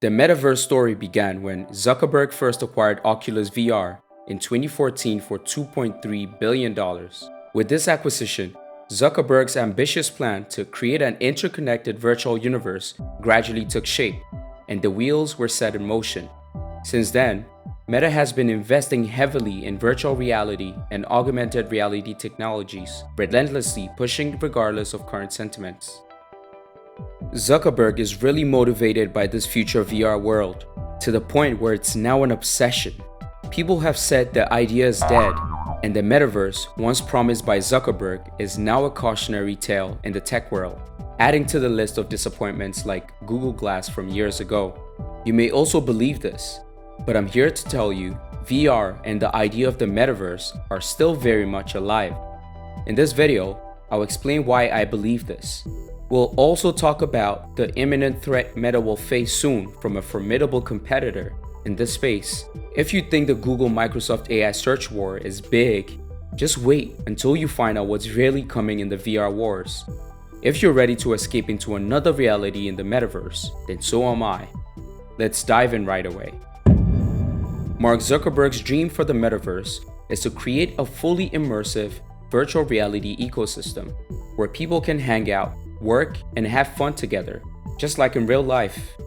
The Metaverse story began when Zuckerberg first acquired Oculus VR in 2014 for $2.3 billion. With this acquisition, Zuckerberg's ambitious plan to create an interconnected virtual universe gradually took shape, and the wheels were set in motion. Since then, Meta has been investing heavily in virtual reality and augmented reality technologies, relentlessly pushing regardless of current sentiments. Zuckerberg is really motivated by this future VR world, to the point where it's now an obsession. People have said the idea is dead, and the metaverse, once promised by Zuckerberg, is now a cautionary tale in the tech world, adding to the list of disappointments like Google Glass from years ago. You may also believe this, but I'm here to tell you, VR and the idea of the metaverse are still very much alive. In this video, I'll explain why I believe this. We'll also talk about the imminent threat Meta will face soon from a formidable competitor in this space. If you think the Google-Microsoft AI search war is big, just wait until you find out what's really coming in the VR wars. If you're ready to escape into another reality in the metaverse, then so am I. Let's dive in right away. Mark Zuckerberg's dream for the metaverse is to create a fully immersive virtual reality ecosystem where people can hang out, work, and have fun together, just like in real life.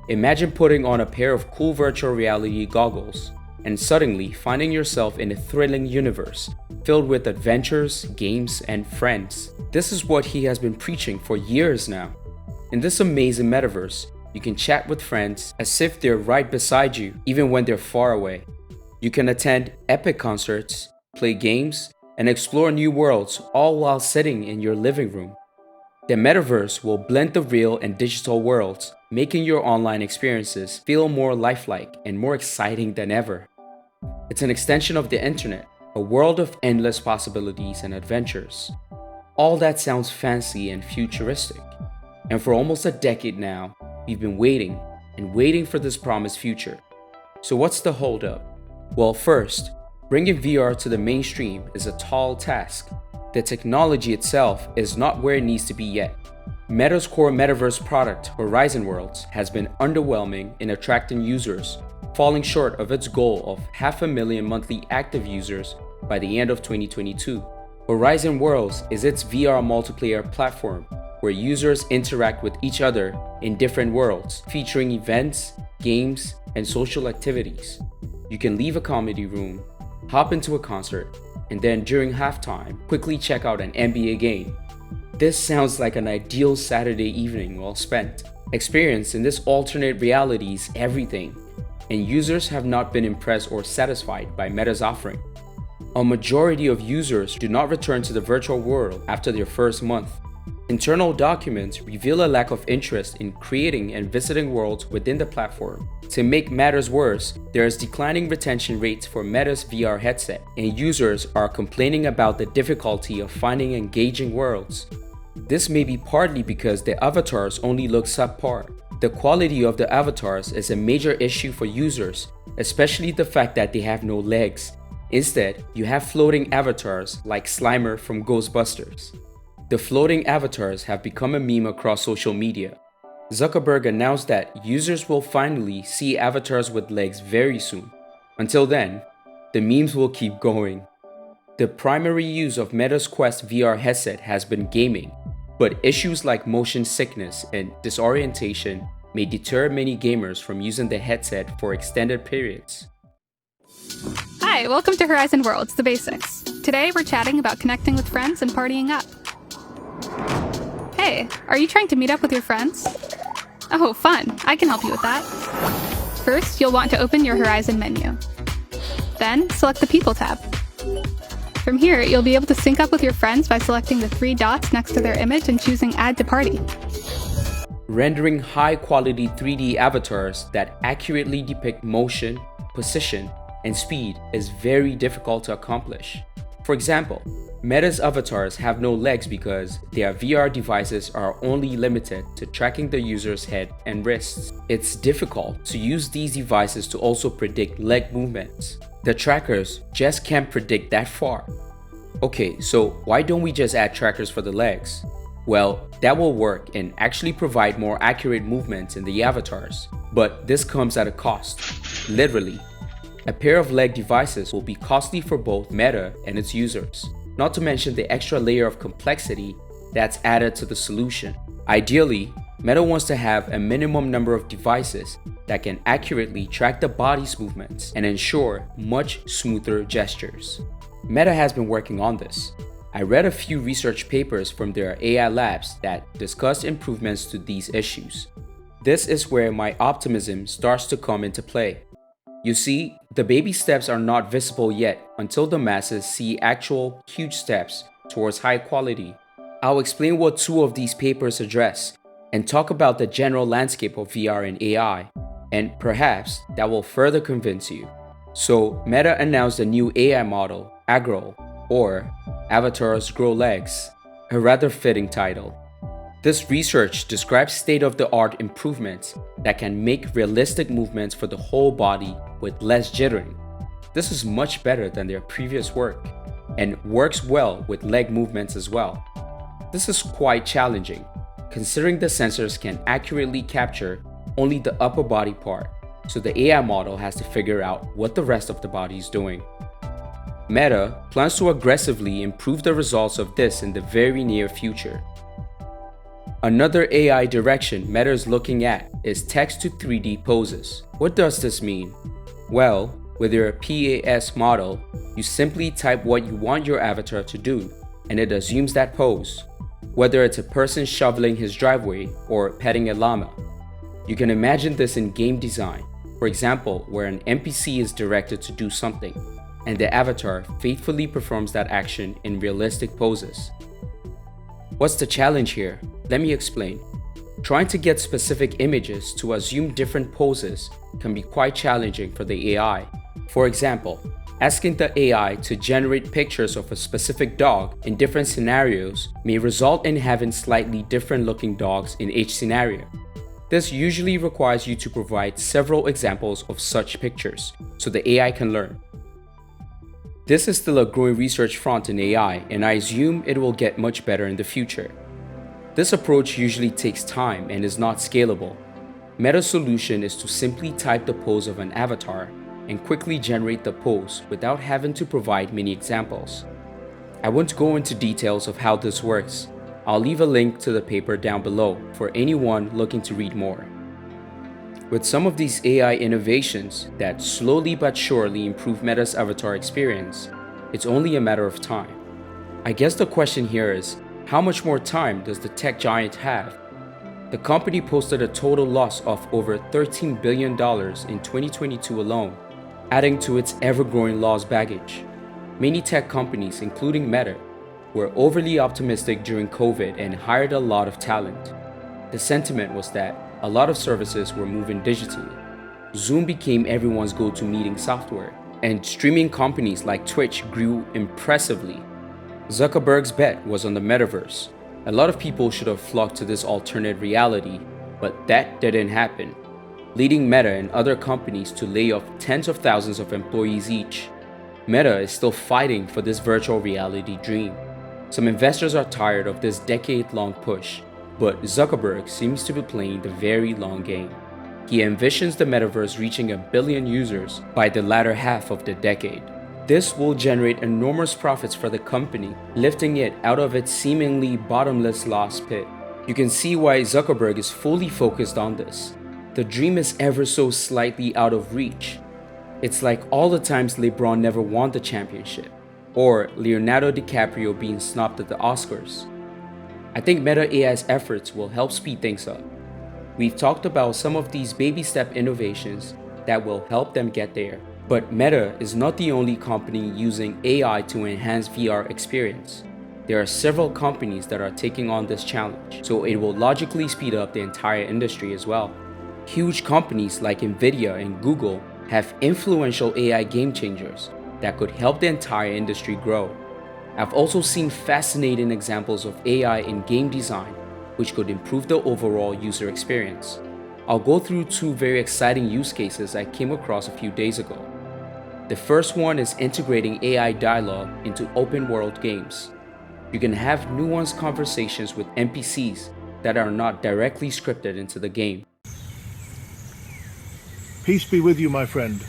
Imagine putting on a pair of cool virtual reality goggles and suddenly finding yourself in a thrilling universe filled with adventures, games, and friends. This is what he has been preaching for years now. In this amazing metaverse, you can chat with friends as if they're right beside you, even when they're far away. You can attend epic concerts, play games, and explore new worlds, all while sitting in your living room. The metaverse will blend the real and digital worlds, making your online experiences feel more lifelike and more exciting than ever. It's an extension of the internet, a world of endless possibilities and adventures. All that sounds fancy and futuristic. And for almost a decade now, we've been waiting and waiting for this promised future. So what's the holdup? Well, first, bringing VR to the mainstream is a tall task. The technology itself is not where it needs to be yet. Meta's core metaverse product, Horizon Worlds, has been underwhelming in attracting users, falling short of its goal of 500,000 monthly active users by the end of 2022. Horizon Worlds is its VR multiplayer platform where users interact with each other in different worlds, featuring events, games, and social activities. You can leave a comedy room, hop into a concert, and then during halftime, quickly check out an NBA game. This sounds like an ideal Saturday evening well spent. Experience in this alternate reality is everything, and users have not been impressed or satisfied by Meta's offering. A majority of users do not return to the virtual world after their first month. Internal documents reveal a lack of interest in creating and visiting worlds within the platform. To make matters worse, there is declining retention rates for Meta's VR headset, and users are complaining about the difficulty of finding engaging worlds. This may be partly because the avatars only look subpar. The quality of the avatars is a major issue for users, especially the fact that they have no legs. Instead, you have floating avatars like Slimer from Ghostbusters. The floating avatars have become a meme across social media. Zuckerberg announced that users will finally see avatars with legs very soon. Until then, the memes will keep going. The primary use of Meta's Quest VR headset has been gaming, but issues like motion sickness and disorientation may deter many gamers from using the headset for extended periods. Hi, welcome to Horizon Worlds, the basics. Today we're chatting about connecting with friends and partying up. Hey, are you trying to meet up with your friends? Oh, fun. I can help you with that. First, you'll want to open your Horizon menu. Then, select the People tab. From here, you'll be able to sync up with your friends by selecting the 3 dots next to their image and choosing Add to Party. Rendering high-quality 3D avatars that accurately depict motion, position, and speed is very difficult to accomplish. For example, Meta's avatars have no legs because their VR devices are only limited to tracking the user's head and wrists. It's difficult to use these devices to also predict leg movements. The trackers just can't predict that far. Okay, so why don't we just add trackers for the legs? Well, that will work and actually provide more accurate movements in the avatars. But this comes at a cost. Literally. A pair of leg devices will be costly for both Meta and its users, not to mention the extra layer of complexity that's added to the solution. Ideally, Meta wants to have a minimum number of devices that can accurately track the body's movements and ensure much smoother gestures. Meta has been working on this. I read a few research papers from their AI labs that discussed improvements to these issues. This is where my optimism starts to come into play. You see, the baby steps are not visible yet until the masses see actual huge steps towards high quality. I'll explain what two of these papers address and talk about the general landscape of VR and AI, and perhaps that will further convince you. So, Meta announced a new AI model, AGROL, or Avatars Grow Legs, a rather fitting title. This research describes state-of-the-art improvements that can make realistic movements for the whole body with less jittering. This is much better than their previous work, and works well with leg movements as well. This is quite challenging, considering the sensors can accurately capture only the upper body part, so the AI model has to figure out what the rest of the body is doing. Meta plans to aggressively improve the results of this in the very near future. Another AI direction Meta is looking at is text to 3D poses. What does this mean? Well, with your PAS model, you simply type what you want your avatar to do, and it assumes that pose, whether it's a person shoveling his driveway or petting a llama. You can imagine this in game design, for example, where an NPC is directed to do something, and the avatar faithfully performs that action in realistic poses. What's the challenge here? Let me explain. Trying to get specific images to assume different poses can be quite challenging for the AI. For example, asking the AI to generate pictures of a specific dog in different scenarios may result in having slightly different looking dogs in each scenario. This usually requires you to provide several examples of such pictures so the AI can learn. This is still a growing research front in AI, and I assume it will get much better in the future. This approach usually takes time and is not scalable. Meta's solution is to simply type the pose of an avatar and quickly generate the pose without having to provide many examples. I won't go into details of how this works. I'll leave a link to the paper down below for anyone looking to read more. With some of these AI innovations that slowly but surely improve Meta's avatar experience, it's only a matter of time. I guess the question here is, how much more time does the tech giant have? The company posted a total loss of over $13 billion in 2022 alone, adding to its ever-growing loss baggage. Many tech companies, including Meta, were overly optimistic during COVID and hired a lot of talent. The sentiment was that a lot of services were moving digitally. Zoom became everyone's go-to meeting software, and streaming companies like Twitch grew impressively. Zuckerberg's bet was on the metaverse. A lot of people should have flocked to this alternate reality, but that didn't happen, leading Meta and other companies to lay off tens of thousands of employees each. Meta is still fighting for this virtual reality dream. Some investors are tired of this decade-long push, but Zuckerberg seems to be playing the very long game. He envisions the metaverse reaching 1 billion users by the latter half of the decade. This will generate enormous profits for the company, lifting it out of its seemingly bottomless loss pit. You can see why Zuckerberg is fully focused on this. The dream is ever so slightly out of reach. It's like all the times LeBron never won the championship, or Leonardo DiCaprio being snubbed at the Oscars. I think Meta AI's efforts will help speed things up. We've talked about some of these baby step innovations that will help them get there. But Meta is not the only company using AI to enhance VR experience. There are several companies that are taking on this challenge, so it will logically speed up the entire industry as well. Huge companies like Nvidia and Google have influential AI game changers that could help the entire industry grow. I've also seen fascinating examples of AI in game design, which could improve the overall user experience. I'll go through two very exciting use cases I came across a few days ago. The first one is integrating AI dialogue into open world games. You can have nuanced conversations with NPCs that are not directly scripted into the game. Peace be with you, my friend.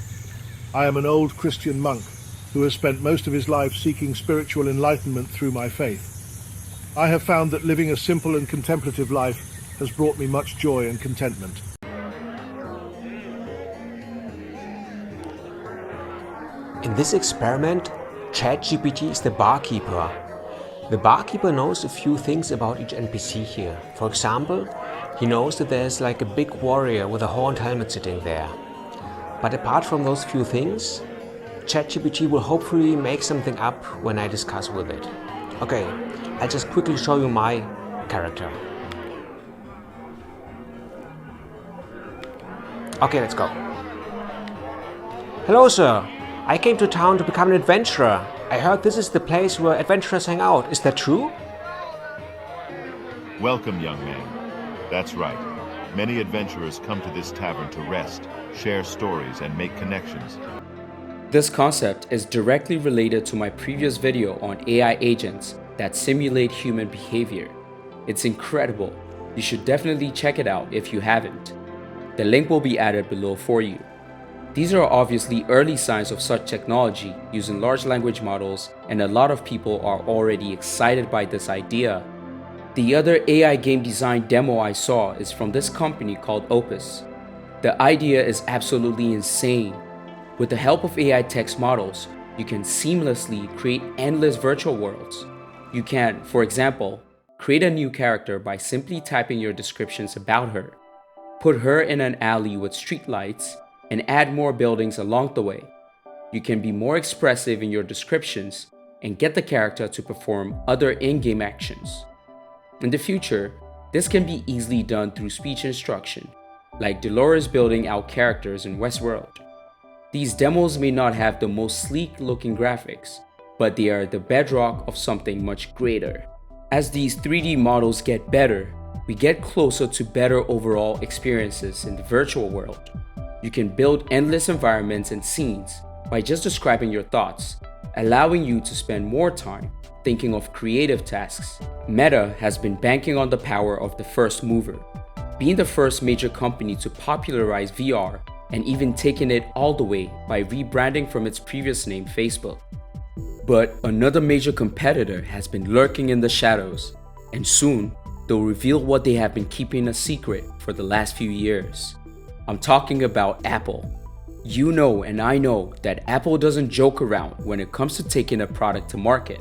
I am an old Christian monk who has spent most of his life seeking spiritual enlightenment through my faith. I have found that living a simple and contemplative life has brought me much joy and contentment. In this experiment, ChatGPT is the barkeeper. The barkeeper knows a few things about each NPC here. For example, he knows that there's like a big warrior with a horned helmet sitting there. But apart from those few things, ChatGPT will hopefully make something up when I discuss with it. Okay, I'll just quickly show you my character. Okay, let's go. Hello, sir. I came to town to become an adventurer. I heard this is the place where adventurers hang out. Is that true? Welcome, young man. That's right. Many adventurers come to this tavern to rest, share stories, and make connections. This concept is directly related to my previous video on AI agents that simulate human behavior. It's incredible. You should definitely check it out if you haven't. The link will be added below for you. These are obviously early signs of such technology using large language models, and a lot of people are already excited by this idea. The other AI game design demo I saw is from this company called Opus. The idea is absolutely insane. With the help of AI text models, you can seamlessly create endless virtual worlds. You can, for example, create a new character by simply typing your descriptions about her. Put her in an alley with streetlights and add more buildings along the way. You can be more expressive in your descriptions and get the character to perform other in-game actions. In the future, this can be easily done through speech instruction, like Dolores building out characters in Westworld. These demos may not have the most sleek-looking graphics, but they are the bedrock of something much greater. As these 3D models get better, we get closer to better overall experiences in the virtual world. You can build endless environments and scenes by just describing your thoughts, allowing you to spend more time thinking of creative tasks. Meta has been banking on the power of the first mover, being the first major company to popularize VR and even taking it all the way by rebranding from its previous name Facebook. But another major competitor has been lurking in the shadows, and soon they'll reveal what they have been keeping a secret for the last few years. I'm talking about Apple. You know and I know that Apple doesn't joke around when it comes to taking a product to market.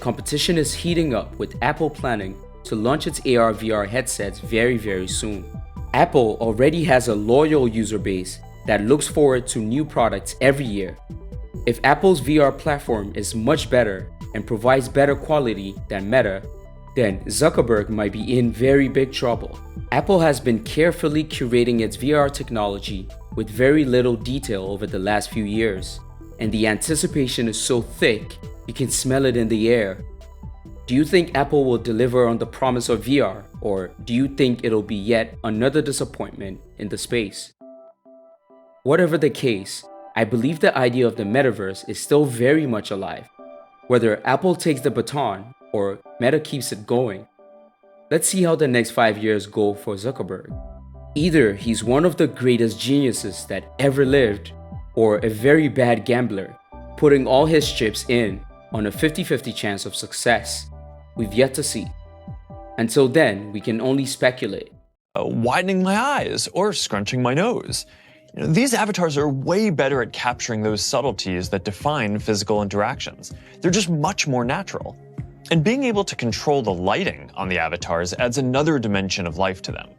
Competition is heating up with Apple planning to launch its AR/VR headsets very soon. Apple already has a loyal user base that looks forward to new products every year. If Apple's VR platform is much better and provides better quality than Meta, then Zuckerberg might be in very big trouble. Apple has been carefully curating its VR technology with very little detail over the last few years, and the anticipation is so thick you can smell it in the air. Do you think Apple will deliver on the promise of VR, or do you think it'll be yet another disappointment in the space? Whatever the case, I believe the idea of the metaverse is still very much alive. Whether Apple takes the baton or Meta keeps it going, let's see how the next 5 years go for Zuckerberg. Either he's one of the greatest geniuses that ever lived, or a very bad gambler, putting all his chips in on a 50-50 chance of success. We've yet to see. Until then, we can only speculate. Widening my eyes or scrunching my nose. These avatars are way better at capturing those subtleties that define physical interactions. They're just much more natural. And being able to control the lighting on the avatars adds another dimension of life to them.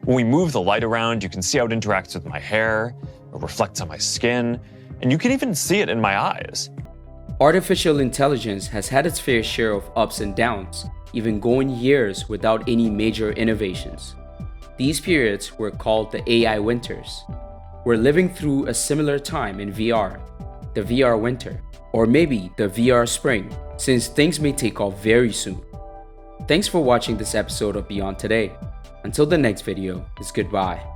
When we move the light around, you can see how it interacts with my hair, or reflects on my skin, and you can even see it in my eyes. Artificial intelligence has had its fair share of ups and downs, even going years without any major innovations. These periods were called the AI winters. We're living through a similar time in VR, the VR winter, or maybe the VR spring, since things may take off very soon. Thanks for watching this episode of Beyond Today. Until the next video, it's goodbye.